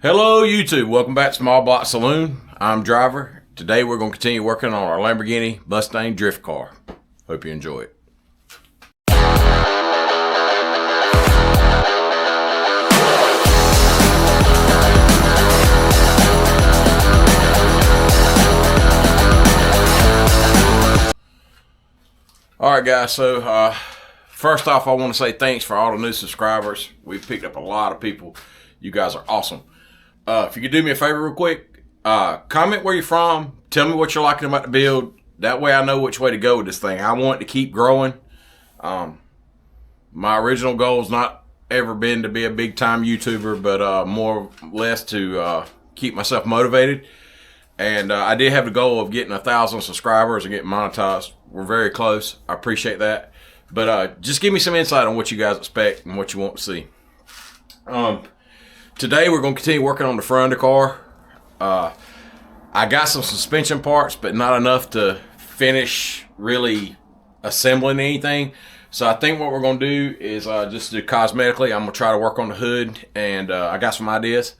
Hello YouTube, welcome back to Small Block Saloon. I'm Driver. Today we're going to continue working on our Lamborghini Mustang drift car. Hope you enjoy it. Alright guys, so first off I want to say thanks for all the new subscribers. We've picked up a lot of people. You guys are awesome. If you could do me a favor real quick, comment where you're from, tell me what you're liking about the build. That way I know which way to go with this thing. I want it to keep growing. My original goal has not ever been to be a big time YouTuber, but more or less to keep myself motivated. And I did have the goal of getting 1,000 subscribers and getting monetized. We're very close. I appreciate that. But just give me some insight on what you guys expect and what you want to see. Today we're going to continue working on the front of the car. I got some suspension parts, but not enough to finish really assembling anything. So I think what we're going to do is just do cosmetically. I'm going to try to work on the hood, and I got some ideas.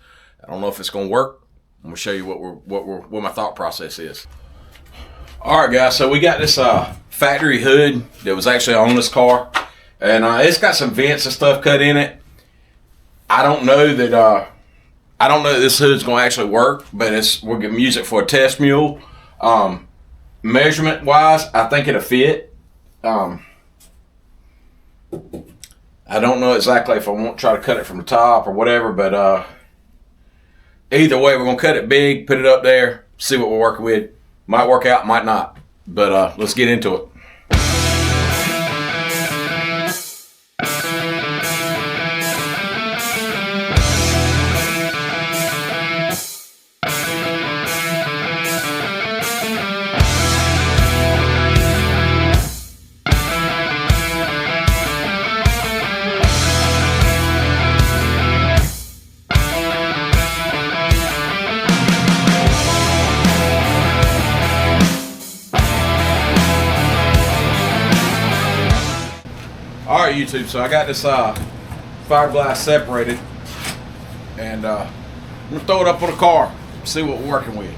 I don't know if it's going to work. I'm going to show you what my thought process is. All right, guys. So we got this factory hood that was actually on this car, and it's got some vents and stuff cut in it. I don't know that this hood's gonna actually work, but we're gonna use it for a test mule. Measurement wise, I think it'll fit. I don't know exactly if I want to try to cut it from the top or whatever, but either way, we're gonna cut it big, put it up there, see what we're working with. Might work out, might not, but let's get into it. Alright YouTube, so I got this fiberglass separated, and I'm going to throw it up on the car, see what we're working with.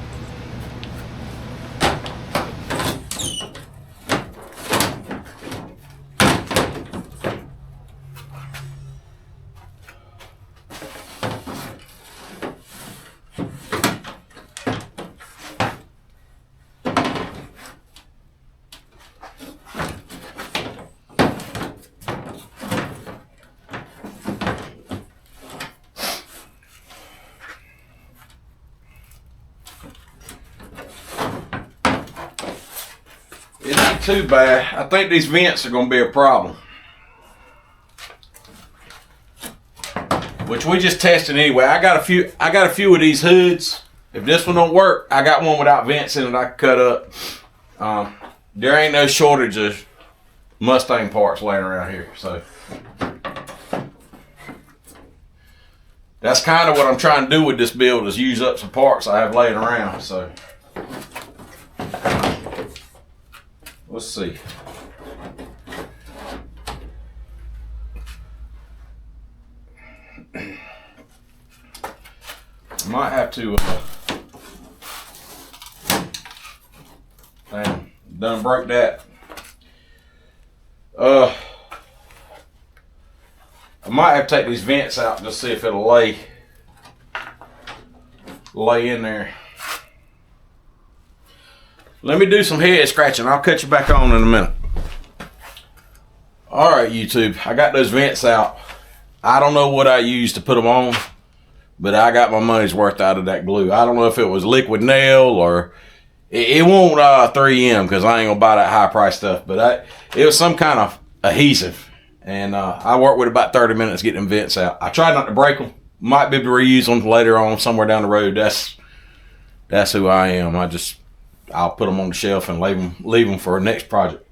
It ain't too bad. I think these vents are going to be a problem, which we just tested anyway. I got a few of these hoods. If this one don't work, I got one without vents in it I can cut up. There ain't no shortage of Mustang parts laying around here, so that's kind of what I'm trying to do with this build, is use up some parts I have laying around. So let's see. Might have to done break that. I might have to take these vents out and just see if it'll lay in there. Let me do some head scratching. I'll cut you back on in a minute. Alright YouTube, I got those vents out. I don't know what I used to put them on, but I got my money's worth out of that glue. I don't know if it was liquid nail or it won't 3M, because I ain't gonna buy that high price stuff, but it was some kind of adhesive, and I worked with about 30 minutes getting them vents out. I tried not to break them. Might be able to reuse them later on somewhere down the road. That's who I am. I'll put them on the shelf and leave them for a next project.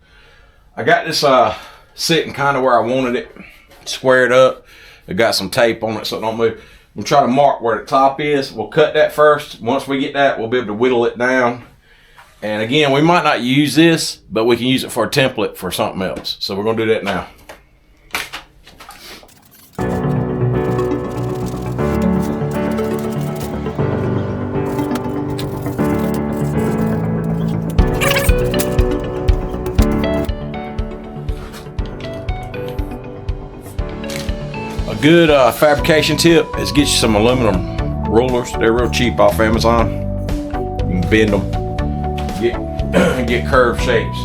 I got this sitting kind of where I wanted it, squared up. I got some tape on it so it don't move. I'm trying to mark where the top is. We'll cut that first. Once we get that, we'll be able to whittle it down. And again, we might not use this, but we can use it for a template for something else. So we're going to do that now. good fabrication tip is get you some aluminum rulers. They're real cheap off Amazon. You can bend them, get curved shapes.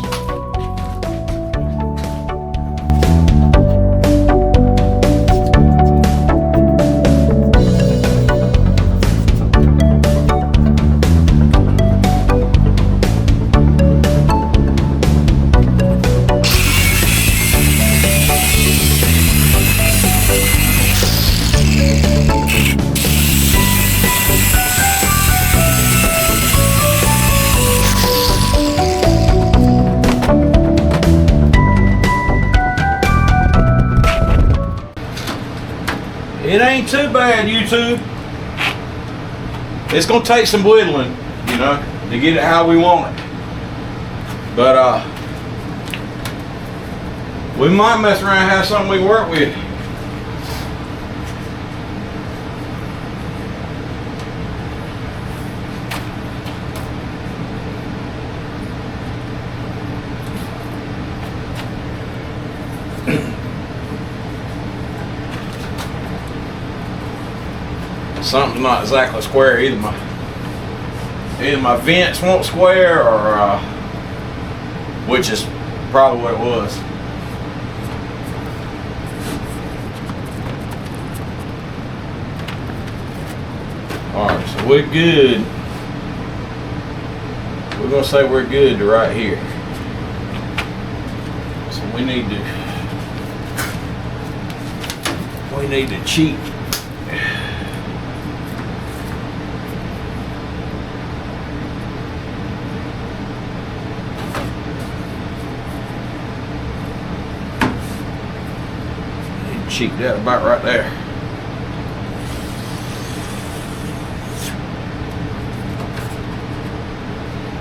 It ain't too bad, YouTube. It's gonna take some whittling, you know, to get it how we want it. But we might mess around and have something we work with. Something's not exactly square. Either my vents won't square, or which is probably what it was. All right, so we're good. We're gonna say we're good to right here. So we need to cheat. Cheap that about right there.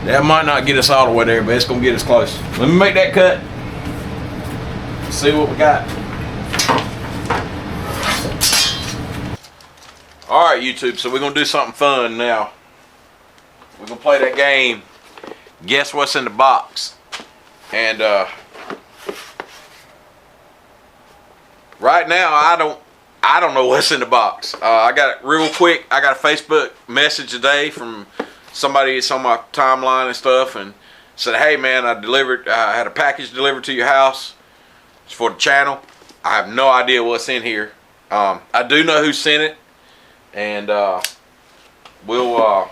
That might not get us all the way there, but it's gonna get us close. Let me make that cut. See what we got. All right, YouTube. So we're gonna do something fun now. We're gonna play that game. Guess what's in the box? And right now, I don't know what's in the box. I got it real quick. I got a Facebook message today from somebody that's on my timeline and stuff, and said, "Hey man, I had a package delivered to your house. It's for the channel. I have no idea what's in here. I do know who sent it, and we'll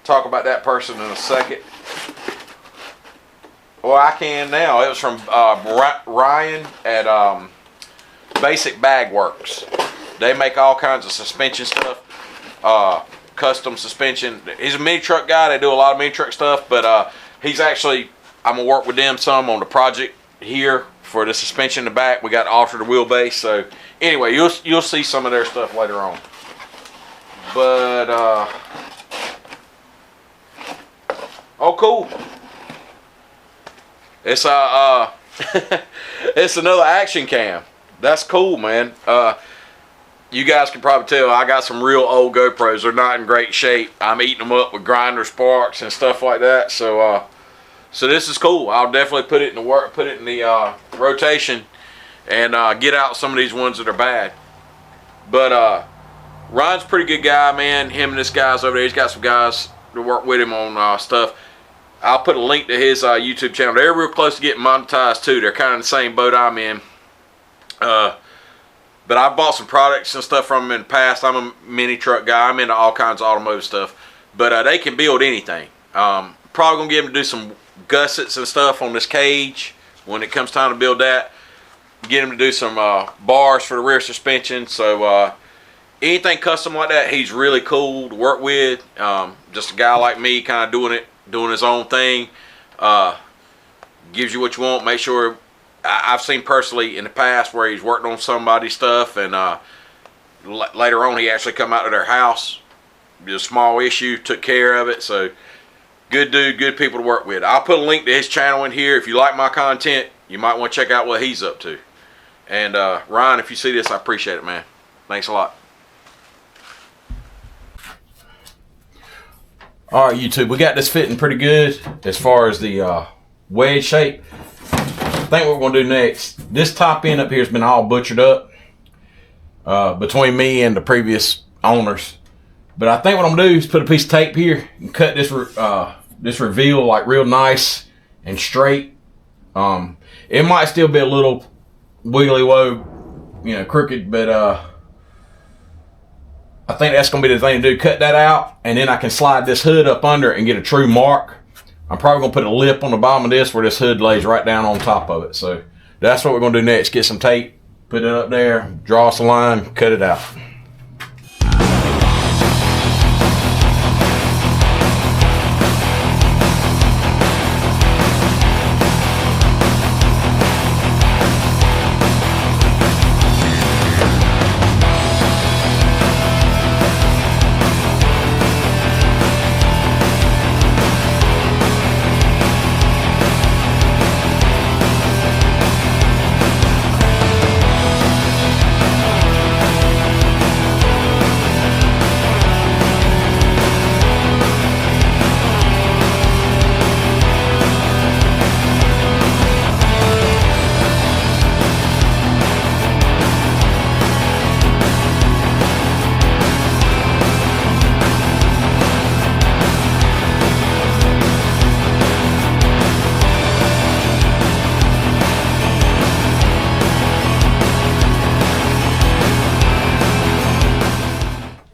talk about that person in a second. Well, I can now. It was from Ryan at Basic Bag Works. They make all kinds of suspension stuff, custom suspension. He's a mini truck guy. They do a lot of mini truck stuff, but he's actually, I'm gonna work with them some on the project here for the suspension in the back. We got to alter the wheelbase. So anyway, you'll see some of their stuff later on. But oh cool. It's it's another action cam. That's cool, man. You guys can probably tell I got some real old GoPros. They're not in great shape. I'm eating them up with grinder sparks and stuff like that. So so this is cool. I'll definitely put it in the work, put it in the rotation, and get out some of these ones that are bad. But Ryan's a pretty good guy, man. Him and this guy's over there. He's got some guys to work with him on stuff. I'll put a link to his YouTube channel. They're real close to getting monetized too. They're kind of in the same boat I'm in. But I bought some products and stuff from them in the past. I'm a mini truck guy. I'm into all kinds of automotive stuff. But they can build anything. Probably going to get them to do some gussets and stuff on this cage when it comes time to build that. Get him to do some bars for the rear suspension. So anything custom like that, he's really cool to work with. Just a guy like me, kind of doing his own thing. Gives you what you want. Make sure. I've seen personally in the past where he's worked on somebody's stuff, and later on he actually come out to their house. Did a small issue, took care of it. So good dude, good people to work with. I'll put a link to his channel in here. If you like my content, you might want to check out what he's up to. And Ryan, if you see this, I appreciate it, man. Thanks a lot. All right, YouTube, we got this fitting pretty good as far as the wedge shape. I think what we're going to do next, this top end up here has been all butchered up. between me and the previous owners. But I think what I'm gonna do is put a piece of tape here and cut this reveal like real nice and straight. It might still be a little wiggly woe, crooked, but I think that's gonna be the thing to do. Cut that out, and then I can slide this hood up under and get a true mark. I'm probably gonna put a lip on the bottom of this where this hood lays right down on top of it. So that's what we're gonna do next. Get some tape, put it up there, draw us a line, cut it out.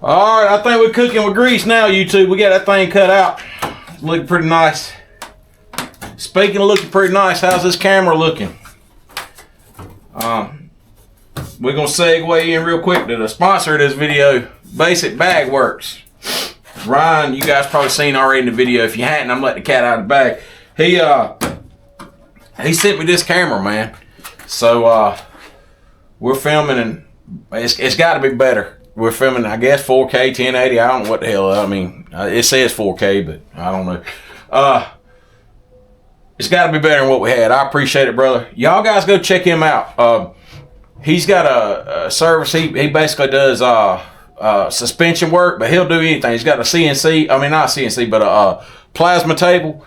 All right, I think we're cooking with grease now, YouTube. We got that thing cut out. Looking pretty nice. Speaking of looking pretty nice, how's this camera looking? We're gonna segue in real quick to the sponsor of this video, Basic Bag Works. Ryan, you guys probably seen already in the video. If you hadn't, I'm letting the cat out of the bag. He sent me this camera, man. So we're filming, and it's got to be better. We're filming, I guess, 4K, 1080. I don't know what the hell. I mean, it says 4K, but I don't know. It's got to be better than what we had. I appreciate it, brother. Y'all guys go check him out. He's got a service. He basically does suspension work, but he'll do anything. He's got a CNC. I mean, not CNC, but a plasma table.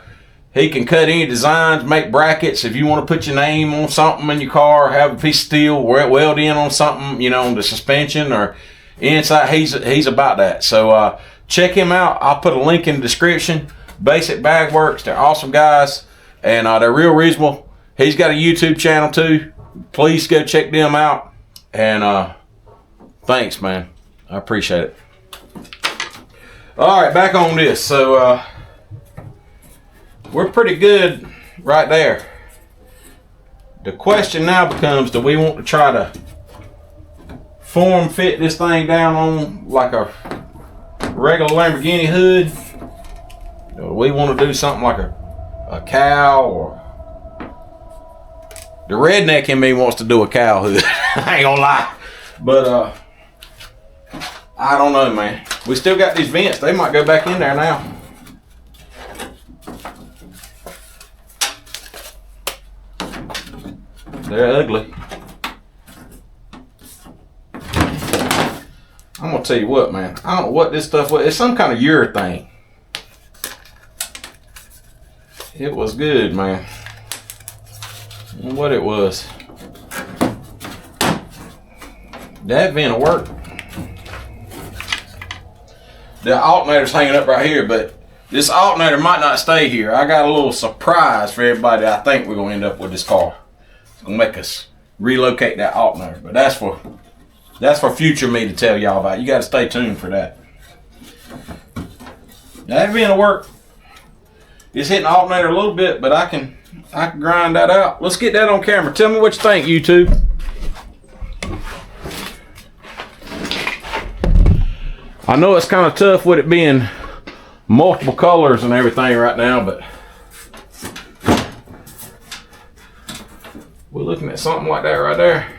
He can cut any designs, make brackets. If you want to put your name on something in your car, have a piece of steel, weld in on something, on the suspension or inside, he's about that. So check him out. I'll put a link in the description. Basic Bag Works. They're awesome guys, and they're real reasonable. He's got a YouTube channel too. Please go check them out. And thanks, man. I appreciate it. All right, back on this. So we're pretty good right there. The question now becomes, do we want to try to form fit this thing down on like a regular Lamborghini hood? Do we want to do something like a cow? Or the redneck in me wants to do a cow hood. I ain't gonna lie. But I don't know, man. We still got these vents. They might go back in there now. They're ugly. I'm gonna tell you what, man. I don't know what this stuff was. It's some kind of urethane. It was good, man. I don't know what it was. That vent will work. The alternator's hanging up right here, but this alternator might not stay here. I got a little surprise for everybody that I think we're gonna end up with this car. It's gonna make us relocate that alternator, but that's for future me to tell y'all about. You gotta stay tuned for that. That vent will work. It's hitting the alternator a little bit, but I can grind that out. Let's get that on camera. Tell me what you think, YouTube. I know it's kind of tough with it being multiple colors and everything right now, but we're looking at something like that right there.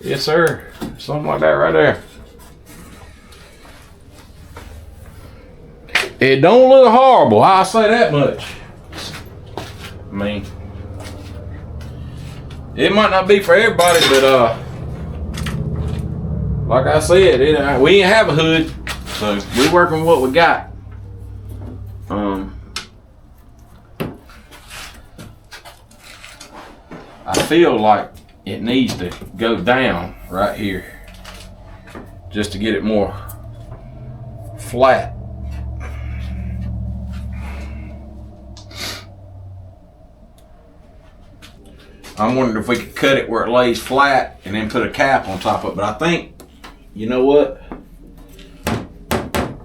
Yes, sir. Something like that right there. It don't look horrible, I'll say that much. I mean, it might not be for everybody, but like I said, we ain't have a hood, so we working with what we got. I feel like it needs to go down right here, just to get it more flat. I'm wondering if we could cut it where it lays flat and then put a cap on top of it. But I think, you know what?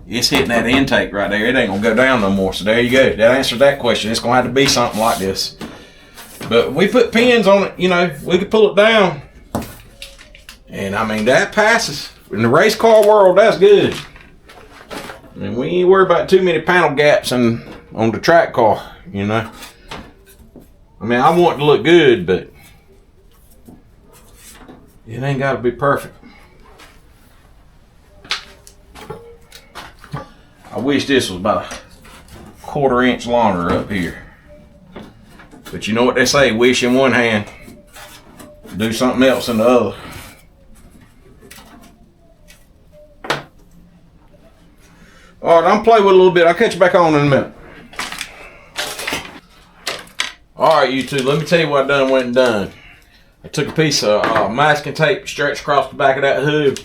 It's hitting that intake right there. It ain't gonna go down no more. So there you go. That answers that question. It's gonna have to be something like this. But we put pins on it, you know, we could pull it down. And I mean, that passes. In the race car world, that's good. I mean, we ain't worried about too many panel gaps on the track car, you know. I mean, I want it to look good, but it ain't got to be perfect. I wish this was about a 1/4 inch longer up here. But you know what they say, wish in one hand, do something else in the other. All right, I'm playing with it a little bit. I'll catch you back on in a minute. All right, YouTube, let me tell you what I done went and done. I took a piece of masking tape, stretched across the back of that hood.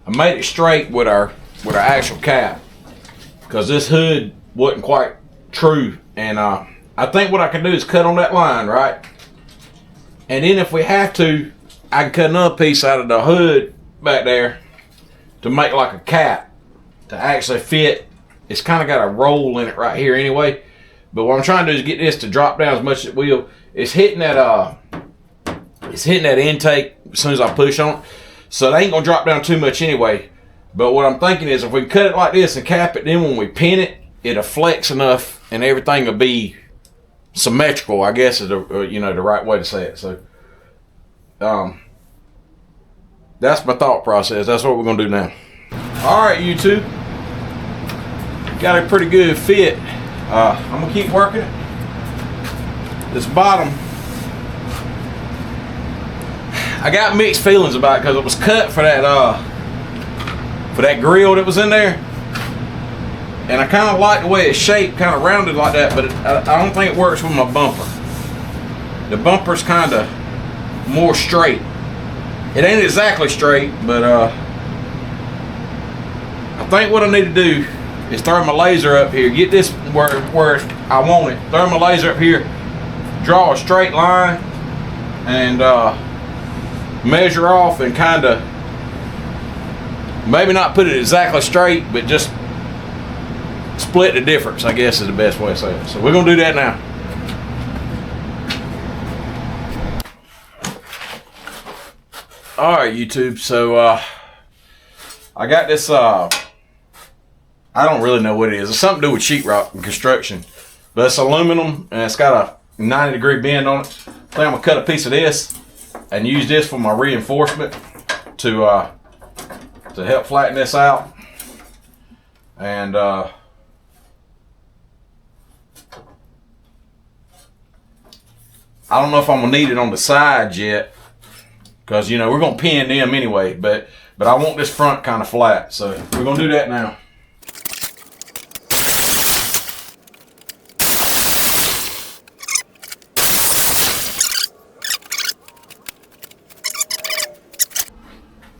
I made it straight with our actual cap, because this hood wasn't quite true. And I think what I can do is cut on that line, right? And then if we have to, I can cut another piece out of the hood back there to make like a cap to actually fit. It's kind of got a roll in it right here anyway. But what I'm trying to do is get this to drop down as much as it will. It's hitting that intake as soon as I push on it. So it ain't gonna drop down too much anyway. But what I'm thinking is if we cut it like this and cap it, then when we pin it, it'll flex enough and everything will be symmetrical, I guess is the right way to say it. So that's my thought process. That's what we're gonna do now. All right, YouTube, got a pretty good fit. I'm gonna keep working it. This bottom, I got mixed feelings about it because it was cut for that grill that was in there, and I kind of like the way it's shaped, kind of rounded like that. But I don't think it works with my bumper. The bumper's kind of more straight. It ain't exactly straight, but I think what I need to do is throw my laser up here, get this where I want it, throw my laser up here, draw a straight line, and measure off and kind of, maybe not put it exactly straight, but just split the difference, I guess is the best way to say it. So we're going to do that now. Alright, YouTube, so I got this, I don't really know what it is. It's something to do with sheetrock and construction. But it's aluminum and it's got a 90-degree bend on it. I think I'm gonna cut a piece of this and use this for my reinforcement to help flatten this out. And I don't know if I'm gonna need it on the sides yet, because you know we're gonna pin them anyway. But I want this front kind of flat, so we're gonna do that now.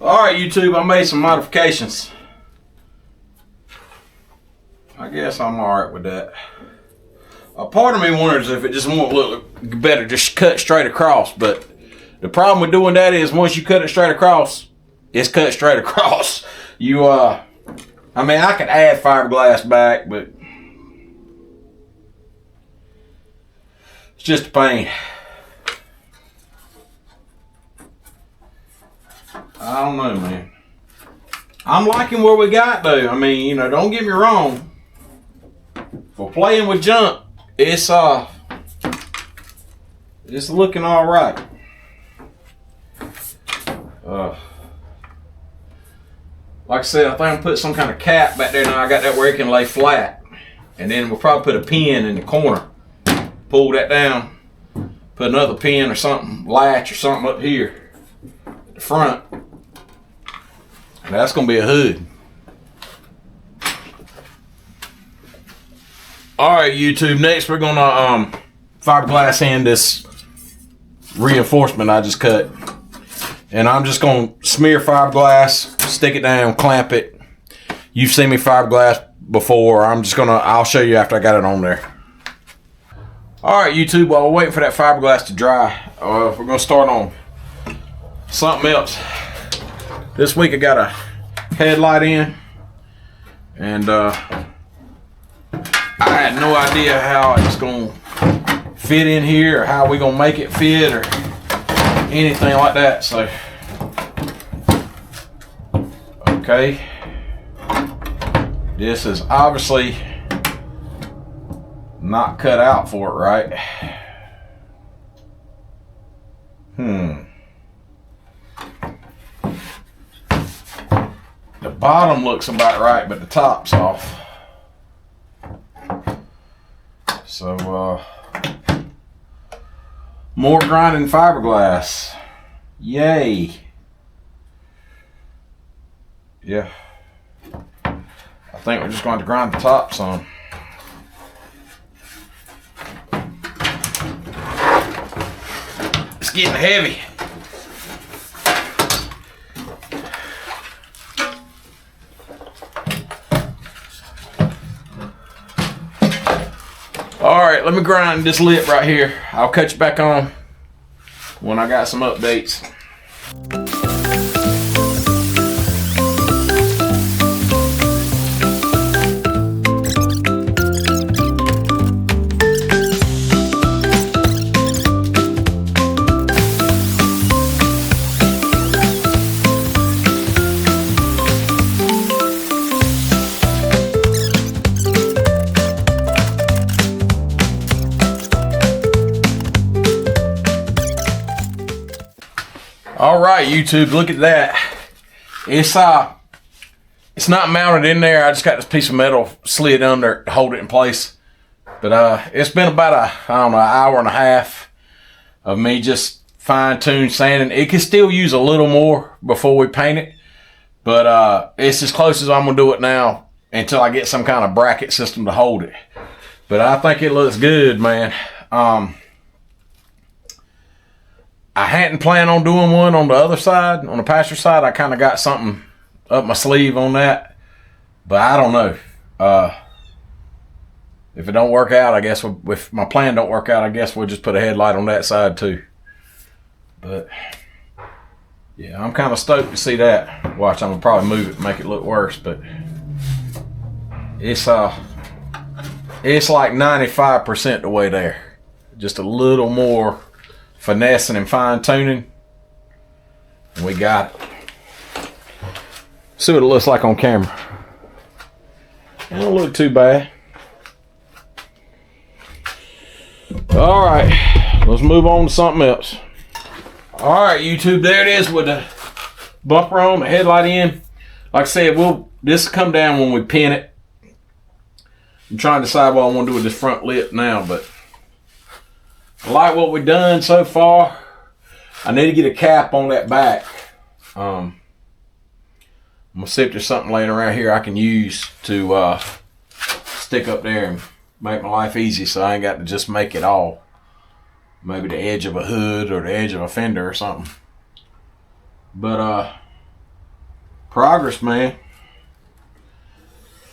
Alright, YouTube, I made some modifications. I guess I'm alright with that. A part of me wonders if it just won't look better just cut straight across, but the problem with doing that is once you cut it straight across, it's cut straight across. You, I mean, I could add fiberglass back, but it's just a pain. I don't know, man. I'm liking what we got, though. I mean, you know, don't get me wrong. For playing with junk, it's looking all right. Like I said, I think I'm put some kind of cap back there. Now I got that where it can lay flat, and then we'll probably put a pin in the corner. Pull that down. Put another pin or something, latch or something up here at the front. And that's gonna be a hood. Alright, YouTube, next we're gonna fiberglass in this reinforcement I just cut. And I'm just gonna smear fiberglass, stick it down, clamp it. You've seen me fiberglass before. I'll show you after I got it on there. All right, YouTube, while we're waiting for that fiberglass to dry, we're gonna start on something else. This week I got a headlight in, and I had no idea how it's gonna fit in here or how we gonna make it fit or anything like that. So, okay, this is obviously not cut out for it, right? The bottom looks about right, but the top's off. So, more grinding fiberglass. Yay. Yeah. I think we're just going to grind the top some. It's getting heavy. All right, let me grind this lip right here. I'll cut you back on when I got some updates. All right, YouTube, look at that. It's not mounted in there. I just got this piece of metal slid under to hold it in place. But it's been about an hour and a half of me just fine-tune sanding. It can still use a little more before we paint it, but it's as close as I'm gonna do it now until I get some kind of bracket system to hold it. But I think it looks good, man. I hadn't planned on doing one on the other side, on the passenger side. I kind of got something up my sleeve on that, but I don't know. If it don't work out, I guess if my plan don't work out, I guess we'll just put a headlight on that side too. But yeah, I'm kind of stoked to see that. Watch, I'm gonna probably move it and make it look worse, but it's like 95% the way there. Just a little more finessing and fine-tuning, and we got it. See what it looks like on camera. It don't look too bad. All right, let's move on to something else. All right, YouTube, there it is with the bumper on, the headlight in. Like I said, this will come down when we pin it. I'm trying to decide what I want to do with this front lip now, but I like what we've done so far. I need to get a cap on that back. I'm gonna see if there's something laying around here I can use to stick up there and make my life easy, so I ain't got to just make it all. Maybe the edge of a hood or the edge of a fender or something. But progress, man.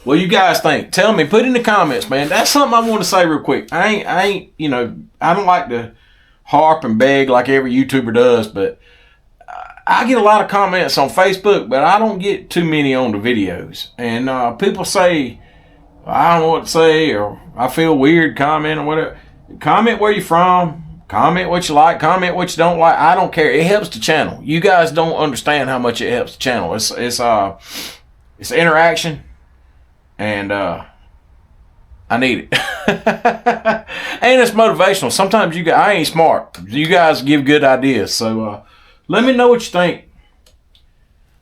What you guys think? Tell me, put in the comments, man. That's something I want to say real quick. I ain't, I don't like to harp and beg like every YouTuber does, but I get a lot of comments on Facebook, but I don't get too many on the videos. And people say, I don't know what to say, or I feel weird commenting or whatever. Comment where you're from. Comment what you like. Comment what you don't like. I don't care. It helps the channel. You guys don't understand how much it helps the channel. It's interaction. And I need it. And it's motivational. Sometimes I ain't smart. You guys give good ideas. So let me know what you think.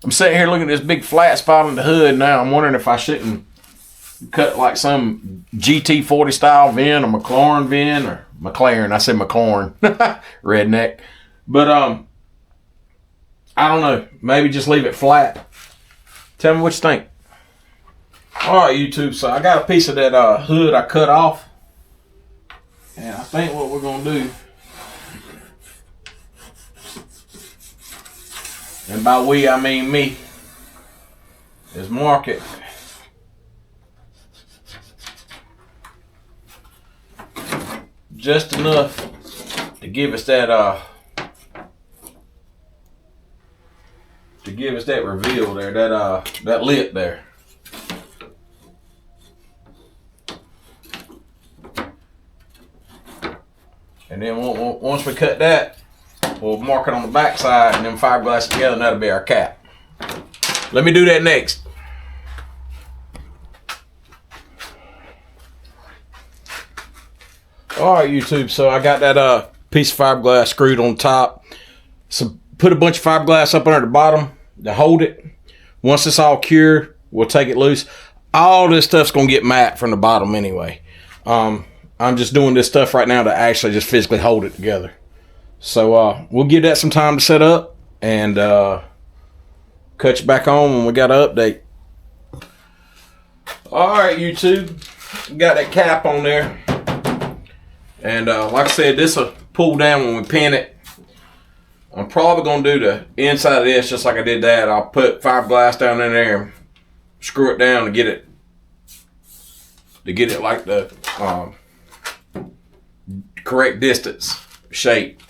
I'm sitting here looking at this big flat spot on the hood now. I'm wondering if I shouldn't cut like some GT40 style VIN or McLaren VIN or McLaren. I said McLaren. Redneck. But I don't know. Maybe just leave it flat. Tell me what you think. Alright, YouTube, so I got a piece of that hood I cut off, and I think what we're going to do and by we I mean me, is mark it. Just enough to give us that reveal there, that lip there. And then once we cut that, we'll mark it on the back side and then fiberglass together, and that'll be our cap. Let me do that next. All right, YouTube. So I got that piece of fiberglass screwed on top. So put a bunch of fiberglass up under the bottom to hold it. Once it's all cured, we'll take it loose. All this stuff's gonna get matte from the bottom anyway. I'm just doing this stuff right now to actually just physically hold it together. So we'll give that some time to set up and cut you back on when we got an update. All right, YouTube. Got that cap on there. And like I said, this will pull down when we pin it. I'm probably going to do the inside of this just like I did that. I'll put fiberglass down in there and screw it down to get it like the correct distance shape.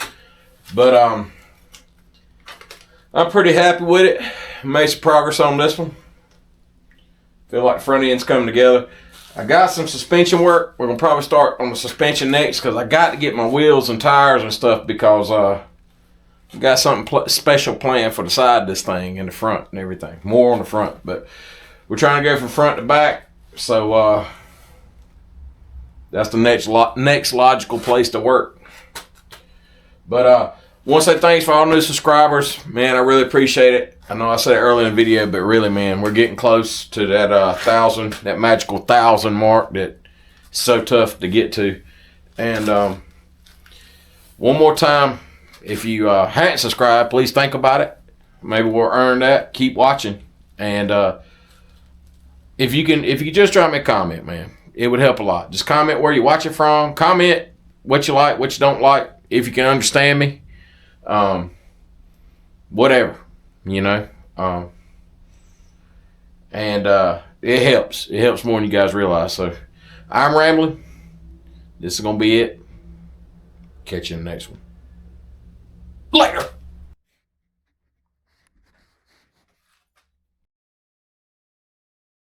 But I'm pretty happy with it. Made some progress on this one. Feel like the front end's coming together. I got some suspension work. We're gonna probably start on the suspension next because I got to get my wheels and tires and stuff because got something special planned for the side of this thing and the front and everything. More on the front, but we're trying to go from front to back. So that's the next logical place to work. But want to say thanks for all new subscribers, man. I really appreciate it. I know I said it earlier in the video, but really, man, we're getting close to that 1,000, that magical 1,000 mark that's so tough to get to. And one more time, if you hadn't subscribed, please think about it. Maybe we'll earn that. Keep watching, and if you could just drop me a comment, man, it would help a lot. Just comment where you watch it from. Comment what you like, what you don't like. If you can understand me, whatever. You know, and it helps. It helps more than you guys realize. So I'm rambling. This is going to be it. Catch you in the next one. Later.